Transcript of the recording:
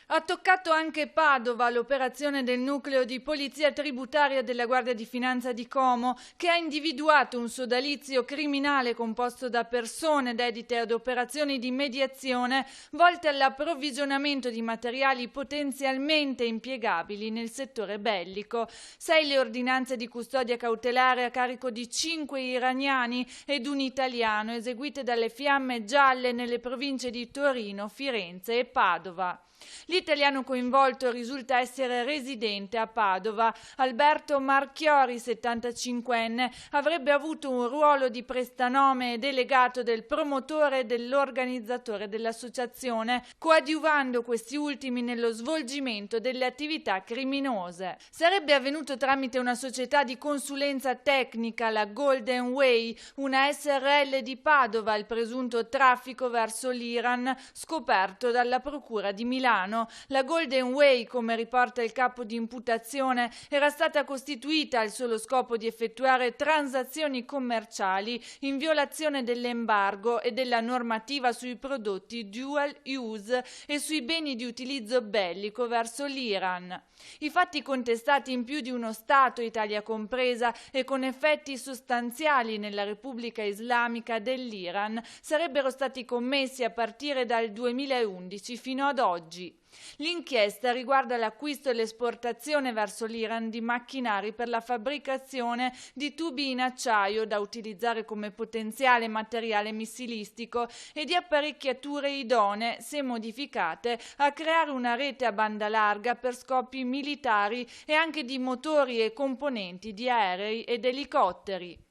Ha toccato anche Padova l'operazione del nucleo di polizia tributaria della Guardia di Finanza di Como, che ha individuato un sodalizio criminale composto da persone dedite ad operazioni di mediazione volte all'approvvigionamento di materiali potenzialmente impiegabili nel settore bellico. 6 le ordinanze di custodia cautelare a carico di 5 iraniani ed un italiano, eseguite dalle Fiamme Gialle nelle province di Torino, Firenze e Padova. L'italiano coinvolto risulta essere residente a Padova. Alberto Marchiori, 75enne, avrebbe avuto un ruolo di prestanome delegato del promotore e dell'organizzatore dell'associazione, coadiuvando questi ultimi nello svolgimento delle attività criminose. Sarebbe avvenuto tramite una società di consulenza tecnica, la Golden Way, una SRL di Padova, il presunto traffico verso l'Iran scoperto dalla procura di Milano. La Golden Way, come riporta il capo di imputazione, era stata costituita al solo scopo di effettuare transazioni commerciali in violazione dell'embargo e della normativa sui prodotti dual use e sui beni di utilizzo bellico verso l'Iran. I fatti contestati in più di uno Stato, Italia compresa, e con effetti sostanziali nella Repubblica Islamica dell'Iran, sarebbero stati commessi a partire dal 2011 fino ad oggi. L'inchiesta riguarda l'acquisto e l'esportazione verso l'Iran di macchinari per la fabbricazione di tubi in acciaio da utilizzare come potenziale materiale missilistico e di apparecchiature idonee, se modificate, a creare una rete a banda larga per scopi militari e anche di motori e componenti di aerei ed elicotteri.